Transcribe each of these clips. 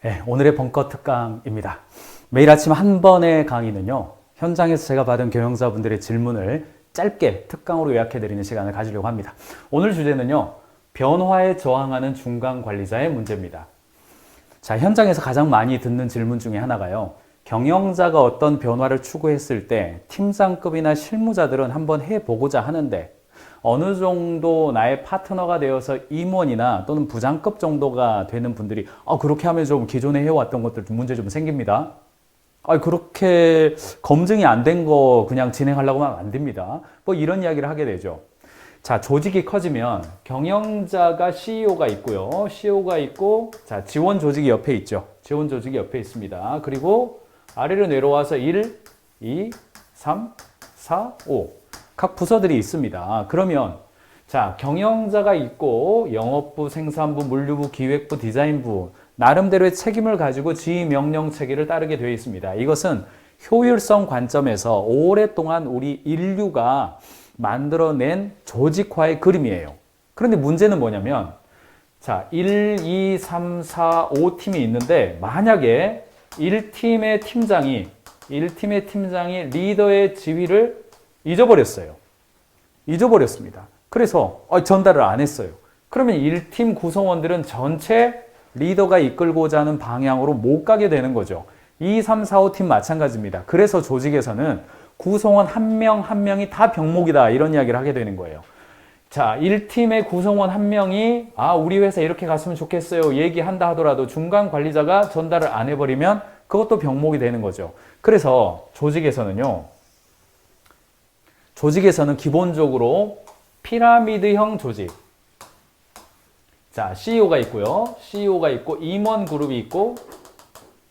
네, 오늘의 벙커 특강입니다. 매일 아침 한 번의 강의는요, 현장에서 제가 받은 경영자분들의 질문을 짧게 특강으로 요약해드리는 시간을 가지려고 합니다. 오늘 주제는요, 변화에 저항하는 중간 관리자의 문제입니다. 자, 현장에서 가장 많이 듣는 질문 중에 하나가요, 경영자가 어떤 변화를 추구했을 때 팀장급이나 실무자들은 한번 해보고자 하는데 어느 정도 나의 파트너가 되어서 임원이나 또는 부장급 정도가 되는 분들이 그렇게 하면 좀 기존에 해왔던 것들 문제 좀 생깁니다. 그렇게 검증이 안 된 거 그냥 진행하려고 하면 안 됩니다. 뭐 이런 이야기를 하게 되죠. 자, 조직이 커지면 경영자가 CEO가 있고요. CEO가 있고, 자, 지원 조직이 옆에 있죠. 지원 조직이 옆에 있습니다. 그리고 아래로 내려와서 1, 2, 3, 4, 5. 각 부서들이 있습니다. 그러면 자, 경영자가 있고 영업부, 생산부, 물류부, 기획부, 디자인부 나름대로의 책임을 가지고 지휘 명령 체계를 따르게 되어 있습니다. 이것은 효율성 관점에서 오랫동안 우리 인류가 만들어낸 조직화의 그림이에요. 그런데 문제는 뭐냐면 자, 1, 2, 3, 4, 5팀이 있는데 만약에 1팀의 팀장이 리더의 지휘를 잊어버렸습니다. 그래서 전달을 안 했어요. 그러면 1팀 구성원들은 전체 리더가 이끌고자 하는 방향으로 못 가게 되는 거죠. 2, 3, 4, 5팀 마찬가지입니다. 그래서 조직에서는 구성원 한 명 한 명이 다 병목이다 이런 이야기를 하게 되는 거예요. 자, 1팀의 구성원 한 명이 우리 회사 이렇게 갔으면 좋겠어요 얘기한다 하더라도 중간 관리자가 전달을 안 해버리면 그것도 병목이 되는 거죠. 그래서 조직에서는 기본적으로 피라미드형 조직. 자, CEO가 있고요. CEO가 있고, 임원 그룹이 있고,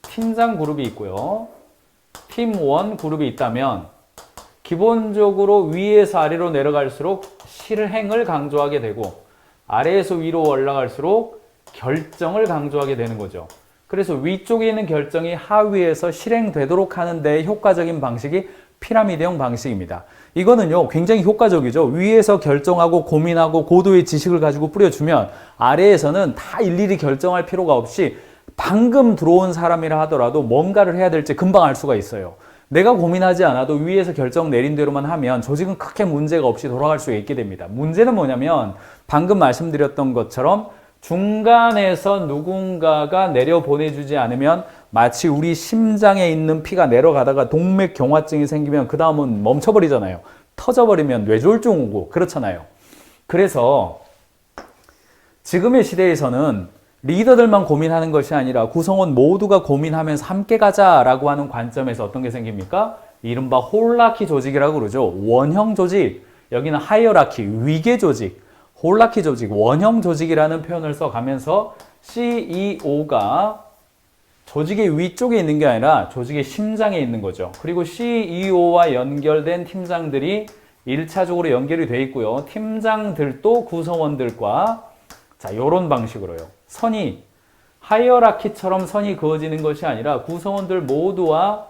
팀장 그룹이 있고요. 팀원 그룹이 있다면, 기본적으로 위에서 아래로 내려갈수록 실행을 강조하게 되고, 아래에서 위로 올라갈수록 결정을 강조하게 되는 거죠. 그래서 위쪽에 있는 결정이 하위에서 실행되도록 하는 데 효과적인 방식이 피라미드형 방식입니다. 이거는요, 굉장히 효과적이죠. 위에서 결정하고 고민하고 고도의 지식을 가지고 뿌려주면 아래에서는 다 일일이 결정할 필요가 없이 방금 들어온 사람이라 하더라도 뭔가를 해야 될지 금방 알 수가 있어요. 내가 고민하지 않아도 위에서 결정 내린 대로만 하면 조직은 크게 문제가 없이 돌아갈 수 있게 됩니다. 문제는 뭐냐면 방금 말씀드렸던 것처럼 중간에서 누군가가 내려보내주지 않으면 마치 우리 심장에 있는 피가 내려가다가 동맥경화증이 생기면 그 다음은 멈춰버리잖아요. 터져버리면 뇌졸중 오고 그렇잖아요. 그래서 지금의 시대에서는 리더들만 고민하는 것이 아니라 구성원 모두가 고민하면서 함께 가자라고 하는 관점에서 어떤 게 생깁니까? 이른바 홀라키 조직이라고 그러죠. 원형 조직, 여기는 하이어라키, 위계 조직, 홀라키 조직, 원형 조직이라는 표현을 써가면서 CEO가 조직의 위쪽에 있는 게 아니라 조직의 심장에 있는 거죠. 그리고 CEO와 연결된 팀장들이 1차적으로 연결이 되어 있고요. 팀장들도 구성원들과 자, 요런 방식으로요. 하이어라키처럼 선이 그어지는 것이 아니라 구성원들 모두와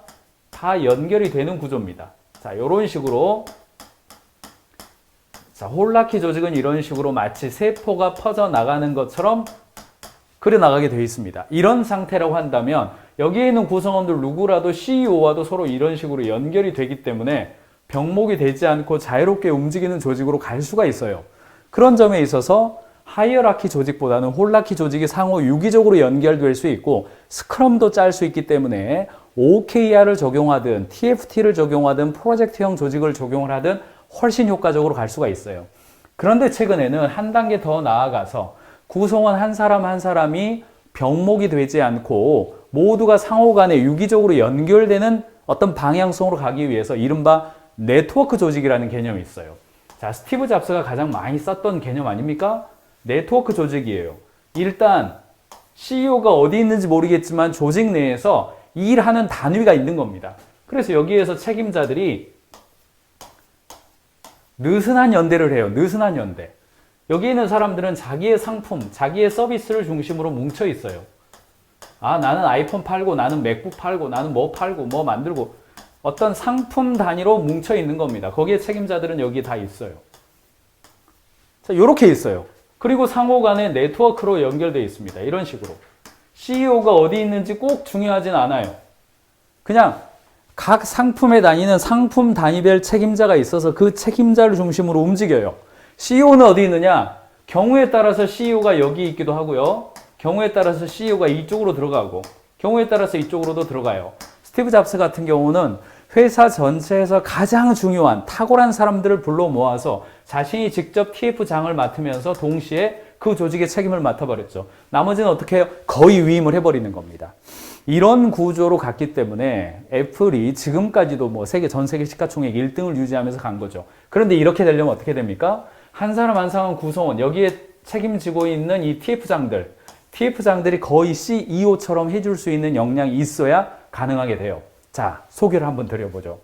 다 연결이 되는 구조입니다. 자, 요런 식으로 자, 홀라키 조직은 이런 식으로 마치 세포가 퍼져나가는 것처럼 그려나가게 되어 있습니다. 이런 상태라고 한다면 여기에 있는 구성원들 누구라도 CEO와도 서로 이런 식으로 연결이 되기 때문에 병목이 되지 않고 자유롭게 움직이는 조직으로 갈 수가 있어요. 그런 점에 있어서 하이어라키 조직보다는 홀라키 조직이 상호 유기적으로 연결될 수 있고 스크럼도 짤 수 있기 때문에 OKR을 적용하든 TFT를 적용하든 프로젝트형 조직을 적용을 하든 훨씬 효과적으로 갈 수가 있어요. 그런데 최근에는 한 단계 더 나아가서 구성원 한 사람 한 사람이 병목이 되지 않고 모두가 상호 간에 유기적으로 연결되는 어떤 방향성으로 가기 위해서 이른바 네트워크 조직이라는 개념이 있어요. 자, 스티브 잡스가 가장 많이 썼던 개념 아닙니까? 네트워크 조직이에요. 일단 CEO가 어디 있는지 모르겠지만 조직 내에서 일하는 단위가 있는 겁니다. 그래서 여기에서 책임자들이 느슨한 연대를 해요. 느슨한 연대. 여기 있는 사람들은 자기의 상품, 자기의 서비스를 중심으로 뭉쳐 있어요. 나는 아이폰 팔고, 나는 맥북 팔고, 나는 뭐 팔고, 뭐 만들고 어떤 상품 단위로 뭉쳐 있는 겁니다. 거기에 책임자들은 여기 다 있어요. 자, 요렇게 있어요. 그리고 상호 간에 네트워크로 연결되어 있습니다. 이런 식으로. CEO가 어디 있는지 꼭 중요하진 않아요. 그냥 각 상품에 다니는 상품 단위별 책임자가 있어서 그 책임자를 중심으로 움직여요. CEO는 어디 있느냐? 경우에 따라서 CEO가 여기 있기도 하고요. 경우에 따라서 CEO가 이쪽으로 들어가고, 경우에 따라서 이쪽으로도 들어가요. 스티브 잡스 같은 경우는 회사 전체에서 가장 중요한 탁월한 사람들을 불러 모아서 자신이 직접 TF장을 맡으면서 동시에 그 조직의 책임을 맡아버렸죠. 나머지는 어떻게 해요? 거의 위임을 해버리는 겁니다. 이런 구조로 갔기 때문에 애플이 지금까지도 뭐 전 세계 시가총액 1등을 유지하면서 간 거죠. 그런데 이렇게 되려면 어떻게 됩니까? 한 사람 한 사람 구성원, 여기에 책임지고 있는 이 TF장들이 거의 CEO처럼 해줄 수 있는 역량이 있어야 가능하게 돼요. 자, 소개를 한번 드려보죠.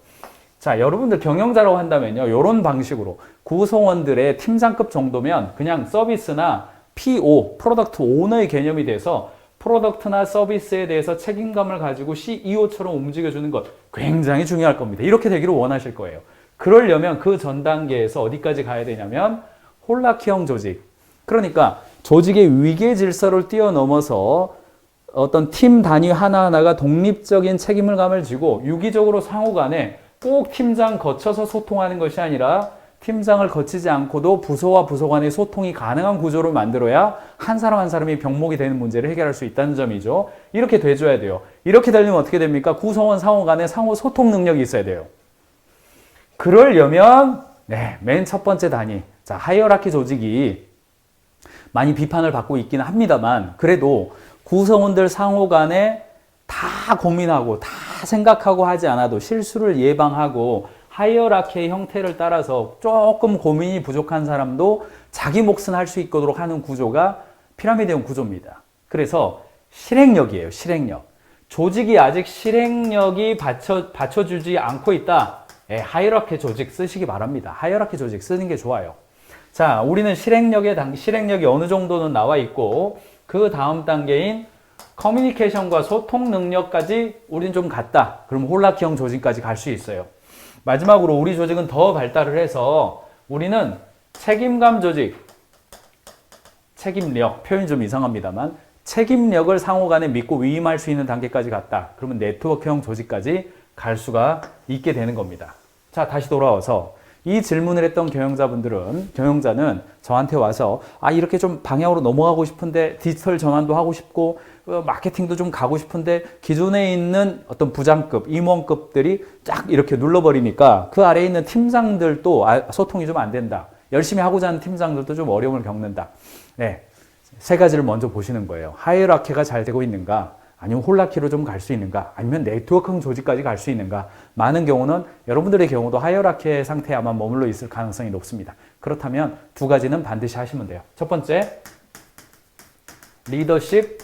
자, 여러분들 경영자라고 한다면요, 이런 방식으로 구성원들의 팀장급 정도면 그냥 서비스나 PO, 프로덕트 오너의 개념이 돼서 프로덕트나 서비스에 대해서 책임감을 가지고 CEO처럼 움직여주는 것 굉장히 중요할 겁니다. 이렇게 되기를 원하실 거예요. 그러려면 그 전 단계에서 어디까지 가야 되냐면 홀라키형 조직. 그러니까 조직의 위계 질서를 뛰어넘어서 어떤 팀 단위 하나하나가 독립적인 책임감을 지고 유기적으로 상호 간에 꼭 팀장 거쳐서 소통하는 것이 아니라 팀장을 거치지 않고도 부서와 부서 간의 소통이 가능한 구조를 만들어야 한 사람 한 사람이 병목이 되는 문제를 해결할 수 있다는 점이죠. 이렇게 돼줘야 돼요. 이렇게 되려면 어떻게 됩니까? 구성원 상호 간의 상호 소통 능력이 있어야 돼요. 그러려면 맨 첫 번째 단위, 자, 하이어라키 조직이 많이 비판을 받고 있기는 합니다만 그래도 구성원들 상호 간에 다 고민하고 다 생각하고 하지 않아도 실수를 예방하고 하이어라키의 형태를 따라서 조금 고민이 부족한 사람도 자기 몫은 할 수 있도록 하는 구조가 피라미드형 구조입니다. 그래서 실행력이에요. 실행력. 조직이 아직 실행력이 받쳐주지 않고 있다. 하이어라키 조직 쓰시기 바랍니다. 하이어라키 조직 쓰는 게 좋아요. 자, 우리는 실행력이 어느 정도는 나와 있고 그 다음 단계인 커뮤니케이션과 소통 능력까지 우리는 좀 갔다. 그럼 홀라키형 조직까지 갈 수 있어요. 마지막으로 우리 조직은 더 발달을 해서 우리는 책임감 조직, 책임력, 표현이 좀 이상합니다만 책임력을 상호 간에 믿고 위임할 수 있는 단계까지 갔다. 그러면 네트워크형 조직까지 갈 수가 있게 되는 겁니다. 자, 다시 돌아와서 이 질문을 했던 경영자는 저한테 와서 이렇게 좀 방향으로 넘어가고 싶은데 디지털 전환도 하고 싶고 마케팅도 좀 가고 싶은데 기존에 있는 어떤 부장급, 임원급들이 쫙 이렇게 눌러버리니까 그 아래에 있는 팀장들도 소통이 좀 안 된다. 열심히 하고자 하는 팀장들도 좀 어려움을 겪는다. 세 가지를 먼저 보시는 거예요. 하이어라키가 잘 되고 있는가? 아니면 홀라키로 좀 갈 수 있는가? 아니면 네트워크 조직까지 갈 수 있는가? 많은 경우는 여러분들의 경우도 하이어라키의 상태에 아마 머물러 있을 가능성이 높습니다. 그렇다면 두 가지는 반드시 하시면 돼요. 첫 번째, 리더십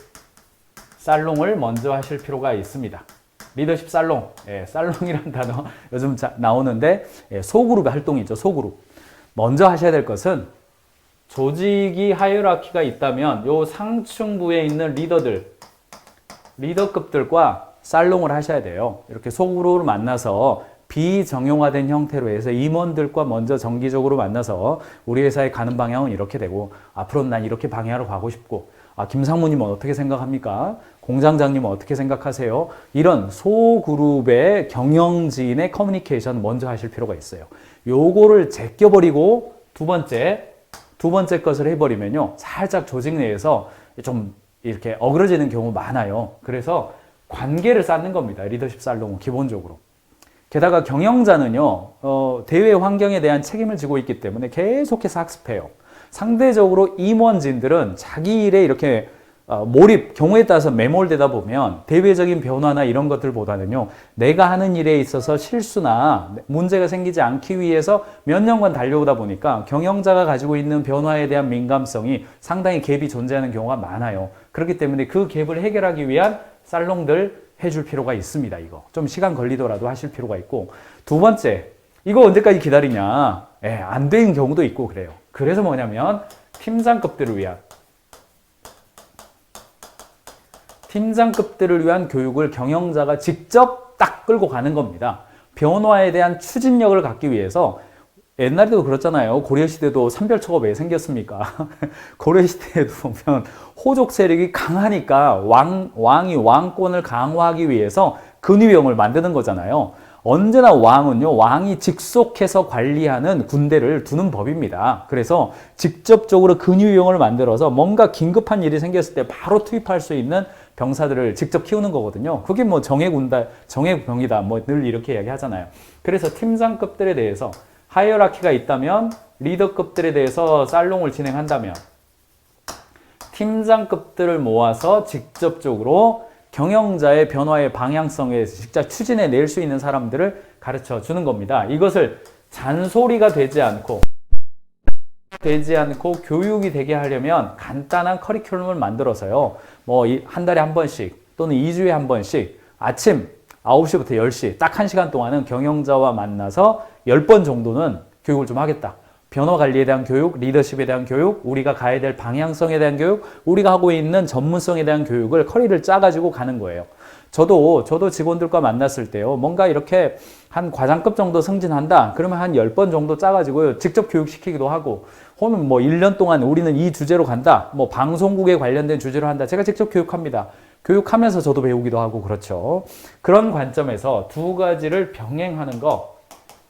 살롱을 먼저 하실 필요가 있습니다. 리더십 살롱, 살롱이라는 단어 요즘 나오는데 소그룹의 활동이죠. 소그룹. 먼저 하셔야 될 것은 조직이 하이어라키가 있다면 요 상층부에 있는 리더급들과 살롱을 하셔야 돼요. 이렇게 소그룹을 만나서 비정형화된 형태로 해서 임원들과 먼저 정기적으로 만나서 우리 회사에 가는 방향은 이렇게 되고 앞으로는 난 이렇게 방향으로 가고 싶고 김상무님은 어떻게 생각합니까? 공장장님은 어떻게 생각하세요? 이런 소그룹의 경영진의 커뮤니케이션 먼저 하실 필요가 있어요. 요거를 제껴버리고 두 번째 것을 해버리면요. 살짝 조직 내에서 좀 이렇게 어그러지는 경우 많아요. 그래서 관계를 쌓는 겁니다. 리더십 살롱은 기본적으로. 게다가 경영자는요, 대외 환경에 대한 책임을 지고 있기 때문에 계속해서 학습해요. 상대적으로 임원진들은 자기 일에 이렇게 몰입, 경우에 따라서 매몰되다 보면 대외적인 변화나 이런 것들보다는요, 내가 하는 일에 있어서 실수나 문제가 생기지 않기 위해서 몇 년간 달려오다 보니까 경영자가 가지고 있는 변화에 대한 민감성이 상당히 갭이 존재하는 경우가 많아요. 그렇기 때문에 그 갭을 해결하기 위한 살롱들 해줄 필요가 있습니다. 이거 좀 시간 걸리더라도 하실 필요가 있고, 두 번째, 이거 언제까지 기다리냐? 안 되는 경우도 있고 그래요. 그래서 뭐냐면 팀장급들을 위한 교육을 경영자가 직접 딱 끌고 가는 겁니다. 변화에 대한 추진력을 갖기 위해서 옛날에도 그렇잖아요. 고려시대도 산별초가 왜 생겼습니까? 고려시대에도 보면 호족 세력이 강하니까 왕이 왕권을 강화하기 위해서 근위병을 만드는 거잖아요. 언제나 왕은요, 왕이 직속해서 관리하는 군대를 두는 법입니다. 그래서 직접적으로 근위병을 만들어서 뭔가 긴급한 일이 생겼을 때 바로 투입할 수 있는 병사들을 직접 키우는 거거든요. 그게 뭐 정예병이다. 뭐 늘 이렇게 이야기 하잖아요. 그래서 팀장급들에 대해서 하이어라키가 있다면 리더급들에 대해서 살롱을 진행한다면 팀장급들을 모아서 직접적으로 경영자의 변화의 방향성에 직접 추진해 낼 수 있는 사람들을 가르쳐 주는 겁니다. 이것을 잔소리가 되지 않고 교육이 되게 하려면 간단한 커리큘럼을 만들어서요. 뭐 한 달에 한 번씩 또는 2주에 한 번씩 아침 9시부터 10시 딱 1시간 동안은 경영자와 만나서 10번 정도는 교육을 좀 하겠다. 변화 관리에 대한 교육, 리더십에 대한 교육, 우리가 가야 될 방향성에 대한 교육, 우리가 하고 있는 전문성에 대한 교육을 커리를 짜가지고 가는 거예요. 저도 직원들과 만났을 때요. 뭔가 이렇게 한 과장급 정도 승진한다. 그러면 한 10번 정도 짜가지고요. 직접 교육시키기도 하고, 혹은 뭐 1년 동안 우리는 이 주제로 간다. 뭐 방송국에 관련된 주제로 한다. 제가 직접 교육합니다. 교육하면서 저도 배우기도 하고 그렇죠. 그런 관점에서 두 가지를 병행하는 것.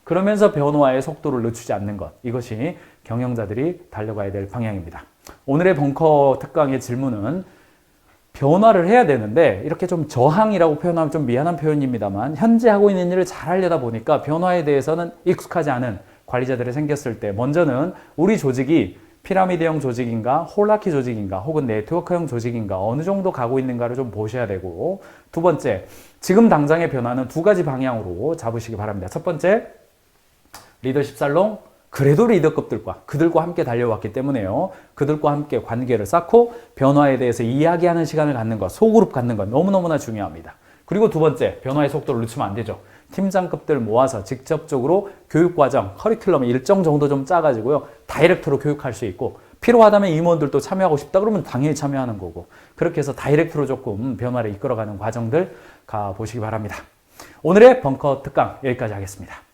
그러면서 변화의 속도를 늦추지 않는 것. 이것이 경영자들이 달려가야 될 방향입니다. 오늘의 벙커 특강의 질문은 변화를 해야 되는데 이렇게 좀 저항이라고 표현하면 좀 미안한 표현입니다만 현재 하고 있는 일을 잘 하려다 보니까 변화에 대해서는 익숙하지 않은 관리자들이 생겼을 때 먼저는 우리 조직이 피라미드형 조직인가 홀라키 조직인가 혹은 네트워크형 조직인가 어느 정도 가고 있는가를 좀 보셔야 되고 두 번째 지금 당장의 변화는 두 가지 방향으로 잡으시기 바랍니다. 첫 번째 리더십 살롱, 그래도 리더급들과 그들과 함께 달려왔기 때문에요. 그들과 함께 관계를 쌓고 변화에 대해서 이야기하는 시간을 갖는 것, 소그룹 갖는 것 너무너무나 중요합니다. 그리고 두 번째, 변화의 속도를 늦추면 안 되죠. 팀장급들 모아서 직접적으로 교육과정, 커리큘럼 일정 정도 좀 짜가지고요. 다이렉트로 교육할 수 있고 필요하다면 임원들도 참여하고 싶다 그러면 당연히 참여하는 거고 그렇게 해서 다이렉트로 조금 변화를 이끌어가는 과정들 가보시기 바랍니다. 오늘의 벙커 특강 여기까지 하겠습니다.